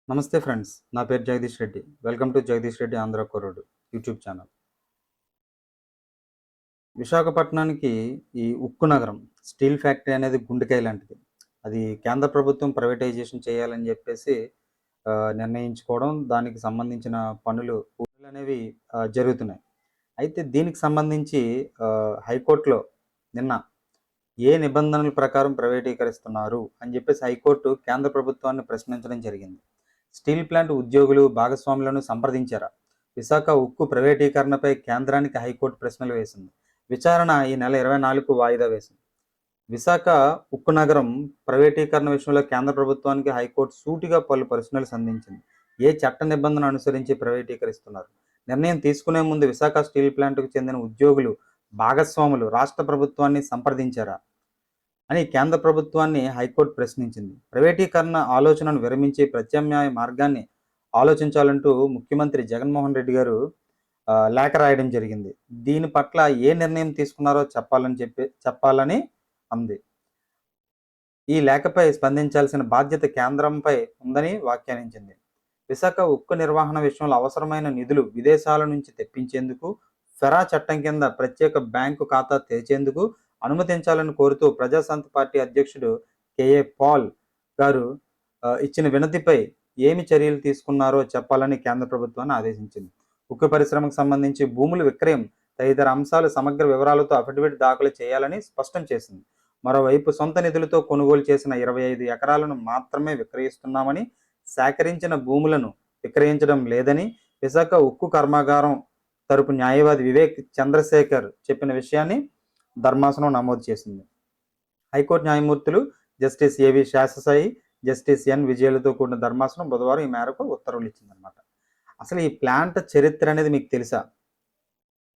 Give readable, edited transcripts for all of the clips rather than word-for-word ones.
నమస్తే ఫ్రెండ్స్. నా పేరు జగదీష్ రెడ్డి. వెల్కమ్ టు జగదీష్ రెడ్డి ఆంధ్ర కుర్రోడు యూట్యూబ్ ఛానల్. విశాఖపట్నానికి ఈ ఉక్కు నగరం, స్టీల్ ఫ్యాక్టరీ అనేది గుండెకాయ లాంటిది. అది కేంద్ర ప్రభుత్వం ప్రైవేటైజేషన్ చేయాలని చెప్పేసి నిర్ణయించుకోవడం, దానికి సంబంధించిన పనులనేవి జరుగుతున్నాయి. అయితే దీనికి సంబంధించి హైకోర్టులో నిన్న ఏ నిబంధనల ప్రకారం ప్రైవేటీకరిస్తున్నారు అని చెప్పేసి హైకోర్టు కేంద్ర ప్రభుత్వాన్ని ప్రశ్నించడం జరిగింది. స్టీల్ ప్లాంట్ ఉద్యోగులు, భాగస్వాములను సంప్రదించారా? విశాఖ ఉక్కు ప్రైవేటీకరణపై కేంద్రానికి హైకోర్టు ప్రశ్నలు వేసింది. విచారణ ఈ నెల 24కు వాయిదా వేసింది. విశాఖ ఉక్కు నగరం ప్రైవేటీకరణ విషయంలో కేంద్ర ప్రభుత్వానికి హైకోర్టు సూటిగా పలు ప్రశ్నలు సంధించింది. ఏ చట్ట నిబంధన అనుసరించి ప్రైవేటీకరిస్తున్నారు? నిర్ణయం తీసుకునే ముందు విశాఖ స్టీల్ ప్లాంట్కు చెందిన ఉద్యోగులు, భాగస్వాములు రాష్ట్ర ప్రభుత్వాన్ని సంప్రదించారా అని కేంద్ర ప్రభుత్వాన్ని హైకోర్టు ప్రశ్నించింది. ప్రైవేటీకరణ ఆలోచనను విరమించి ప్రత్యామ్నాయ మార్గాన్ని ఆలోచించాలంటూ ముఖ్యమంత్రి జగన్మోహన్ రెడ్డి గారు లేఖ రాయడం జరిగింది. దీని పట్ల ఏ నిర్ణయం తీసుకున్నారో చెప్పాలని అంది. ఈ లేఖపై స్పందించాల్సిన బాధ్యత కేంద్రంపై ఉందని వ్యాఖ్యానించింది. విశాఖ ఉక్కు నిర్వహణ విషయంలో అవసరమైన నిధులు విదేశాల నుంచి తెప్పించేందుకు, ఫెరా చట్టం కింద ప్రత్యేక బ్యాంకు ఖాతా తెరిచేందుకు అనుమతించాలని కోరుతూ ప్రజాశాంతి పార్టీ అధ్యక్షుడు కేఏ పాల్ గారు ఇచ్చిన వినతిపై ఏమి చర్యలు తీసుకున్నారో చెప్పాలని కేంద్ర ప్రభుత్వాన్ని ఆదేశించింది. ఉక్కు పరిశ్రమకు సంబంధించి భూముల విక్రయం తదితర అంశాలు సమగ్ర వివరాలతో అఫిడవిట్ దాఖలు చేయాలని స్పష్టం చేసింది. మరోవైపు సొంత నిధులతో కొనుగోలు చేసిన 25 ఎకరాలను మాత్రమే విక్రయిస్తున్నామని, సేకరించిన భూములను విక్రయించడం లేదని విశాఖ ఉక్కు కర్మాగారం తరపు న్యాయవాది వివేక్ చంద్రశేఖర్ చెప్పిన విషయాన్ని ధర్మాసనం నమోదు చేసింది. హైకోర్టు న్యాయమూర్తులు జస్టిస్ ఏవి శాససాయి, జస్టిస్ ఎన్ విజయలతో కూడిన ధర్మాసనం బుధవారం ఈ మేరకు ఉత్తర్వులు ఇచ్చిందనమాట. అసలు ఈ ప్లాంట్ చరిత్ర అనేది మీకు తెలుసా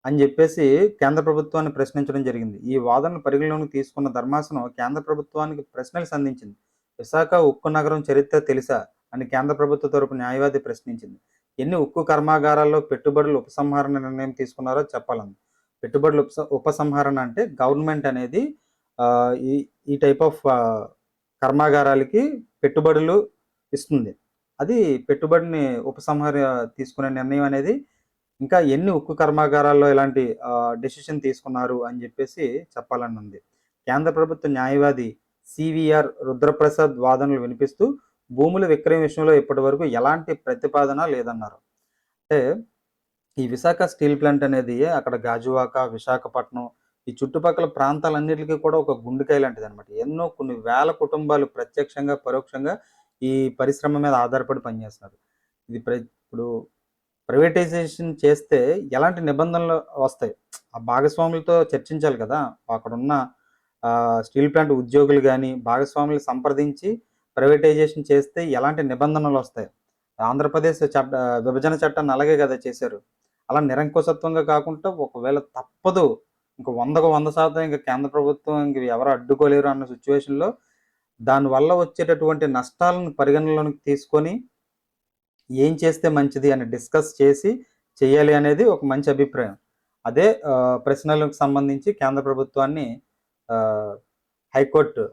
అని చెప్పేసి కేంద్ర ప్రభుత్వాన్ని ప్రశ్నించడం జరిగింది. ఈ వాదనను పరిగణలోకి తీసుకున్న ధర్మాసనం కేంద్ర ప్రభుత్వానికి ప్రశ్నలు సంధించింది. విశాఖ ఉక్కు నగరం చరిత్ర తెలుసా అని కేంద్ర ప్రభుత్వ తరపు న్యాయవాది ప్రశ్నించింది. ఎన్ని ఉక్కు కర్మాగారాల్లో పెట్టుబడులు ఉపసంహరణ నిర్ణయం తీసుకున్నారో చెప్పాలంది. పెట్టుబడులు ఉపసంహరణ అంటే గవర్నమెంట్ అనేది ఈ ఈ టైప్ ఆఫ్ కర్మాగారాలకి పెట్టుబడులు ఇస్తుంది. అది పెట్టుబడిని తీసుకునే నిర్ణయం అనేది ఇంకా ఎన్ని ఉక్కు కర్మాగారాల్లో ఇలాంటి డెసిషన్ తీసుకున్నారు అని చెప్పేసి చెప్పాలని ఉంది. కేంద్ర ప్రభుత్వ న్యాయవాది సివిఆర్ రుద్రప్రసాద్ వాదనలు వినిపిస్తూ భూముల విక్రయం విషయంలో ఇప్పటి వరకు ఎలాంటి ప్రతిపాదన లేదన్నారు. అంటే ఈ విశాఖ స్టీల్ ప్లాంట్ అనేది అక్కడ గాజువాక, విశాఖపట్నం ఈ చుట్టుపక్కల ప్రాంతాలన్నిటికీ కూడా ఒక గుండెకాయ లాంటిది అనమాట. కొన్ని వేల కుటుంబాలు ప్రత్యక్షంగా, పరోక్షంగా ఈ పరిశ్రమ మీద ఆధారపడి పనిచేస్తున్నారు. ఇది ఇప్పుడు ప్రైవేటైజేషన్ చేస్తే ఎలాంటి నిబంధనలు వస్తాయి? ఆ భాగస్వాములతో చర్చించాలి కదా. అక్కడున్న స్టీల్ ప్లాంట్ ఉద్యోగులు కానీ భాగస్వాములు సంప్రదించి ప్రైవేటైజేషన్ చేస్తే ఎలాంటి నిబంధనలు వస్తాయి? ఆంధ్రప్రదేశ్ విభజన చట్టాన్ని అలాగే కదా చేశారు. అలా నిరంకుశత్వంగా కాకుండా ఒకవేళ తప్పదు, ఇంక 100కు 100% ఇంక కేంద్ర ప్రభుత్వం ఇంక ఎవరు అడ్డుకోలేరు అన్న సిచ్యువేషన్లో దానివల్ల వచ్చేటటువంటి నష్టాలను పరిగణనలోకి తీసుకొని ఏం చేస్తే మంచిది అని డిస్కస్ చేసి చేయాలి అనేది ఒక మంచి అభిప్రాయం. అదే ప్రశ్నలకు సంబంధించి కేంద్ర ప్రభుత్వాన్ని హైకోర్టు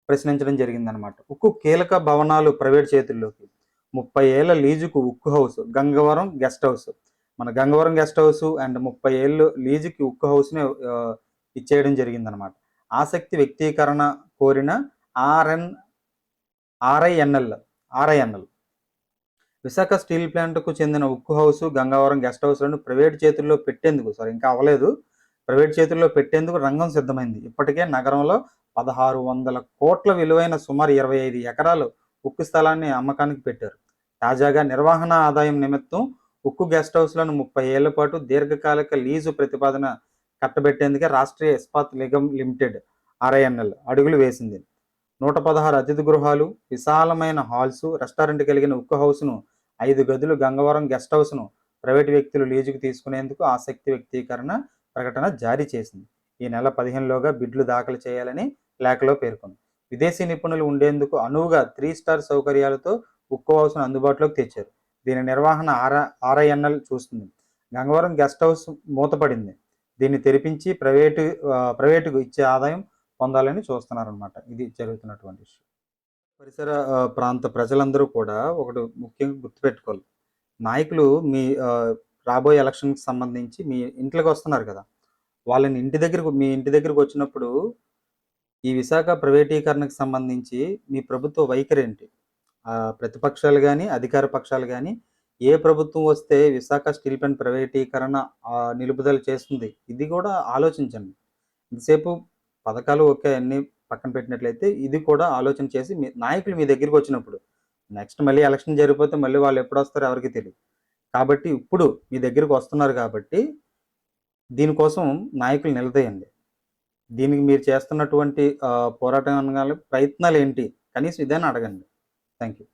ప్రశ్నించడం జరిగిందనమాట. ఉక్కు కీలక భవనాలు ప్రైవేట్ చేతుల్లోకి, 30 ఏళ్ల లీజుకు ఉక్కు హౌస్, గంగవరం గెస్ట్ హౌస్. మన గంగవరం గెస్ట్ హౌస్ అండ్ 30 ఏళ్ళు లీజుకి ఉక్కు హౌస్ని ఇచ్చేయడం జరిగిందనమాట. ఆసక్తి వ్యక్తీకరణ కోరిన ఆర్ఐఎన్ఎల్ విశాఖ స్టీల్ ప్లాంట్కు చెందిన ఉక్కు హౌస్, గంగవరం గెస్ట్ హౌస్లను ప్రైవేట్ చేతుల్లో పెట్టేందుకు ఇంకా అవ్వలేదు, ప్రైవేట్ చేతుల్లో పెట్టేందుకు రంగం సిద్ధమైంది. ఇప్పటికే నగరంలో 1600 కోట్ల విలువైన సుమారు 25 ఎకరాలు ఉక్కు స్థలాన్ని అమ్మకానికి పెట్టారు. తాజాగా నిర్వహణ ఆదాయం నిమిత్తం ఉక్కు గెస్ట్ హౌస్లను 30 ఏళ్ల పాటు దీర్ఘకాలిక లీజు ప్రతిపాదన కట్టబెట్టేందుకే రాష్ట్రీయ ఇస్పాత్ నిగమ్ లిమిటెడ్ ఆర్ఐఎన్ఎల్ అడుగులు వేసింది. 116 అతిథి గృహాలు, విశాలమైన హాల్స్, రెస్టారెంట్ కలిగిన ఉక్కు హౌస్ను, 5 గదులు గంగవరం గెస్ట్ హౌస్ను ప్రైవేటు వ్యక్తులు లీజుకు తీసుకునేందుకు ఆసక్తి వ్యక్తీకరణ ప్రకటన జారీ చేసింది. ఈ నెల 15లోగా బిడ్లు దాఖలు చేయాలని లేఖలో పేర్కొంది. విదేశీ నిపుణులు ఉండేందుకు అనువుగా 3 స్టార్ సౌకర్యాలతో ఉక్కు హౌస్ను అందుబాటులోకి తెచ్చారు. దీని నిర్వహణ ఆర్ఐఎన్ఎల్ చూస్తుంది. గంగవరం గెస్ట్ హౌస్ మూతపడింది. దీన్ని తెరిపించి ప్రైవేటుకు ఇచ్చే ఆదాయం పొందాలని చూస్తున్నారనమాట. ఇది జరుగుతున్నటువంటి ఇష్యూ. పరిసర ప్రాంత ప్రజలందరూ కూడా ఒకటి ముఖ్యంగా గుర్తుపెట్టుకోవాలి. నాయకులు మీ రాబోయే ఎలక్షన్‌కి సంబంధించి మీ ఇంట్లోకొస్తున్నారు కదా! వాళ్ళని మీ ఇంటి దగ్గరకొచ్చినప్పుడు ఈ విశాఖ ప్రైవేటీకరణకు సంబంధించి మీ ప్రభుత్వ వైఖరేంటి? ప్రతిపక్షాలు గాని, అధికార పక్షాలు గాని, ఏ ప్రభుత్వం వస్తే విశాఖ స్టీల్ ప్లాంట్ ప్రైవేటీకరణ నిలుపుదల చేస్తుంది. ఇది గూడా ఆలోచించండి. ఇంతసేపు పథకాలు ఓకే. అన్నీ పక్కన పెట్టినట్లయితే, ఇది కూడా ఆలోచన చేసి నాయకులు మీ దగ్గరికొచ్చినప్పుడు, నెక్స్ట్ మళ్ళీ ఎలక్షన్ జరిగిపోతే మళ్ళీ వాళ్ళెప్పుడొస్తారో ఎవరికీ తెలీదు. కాబట్టి ఇప్పుడు మీ దగ్గరికొస్తున్నారు కాబట్టి, దీనికోసం నాయకులు నిలదీయండి. దీనికి మీరు చేస్తున్నటువంటి పోరాటం అనగానే ప్రయత్నాలేంటి? కనీసం ఇదైనా అడగండి. Thank you.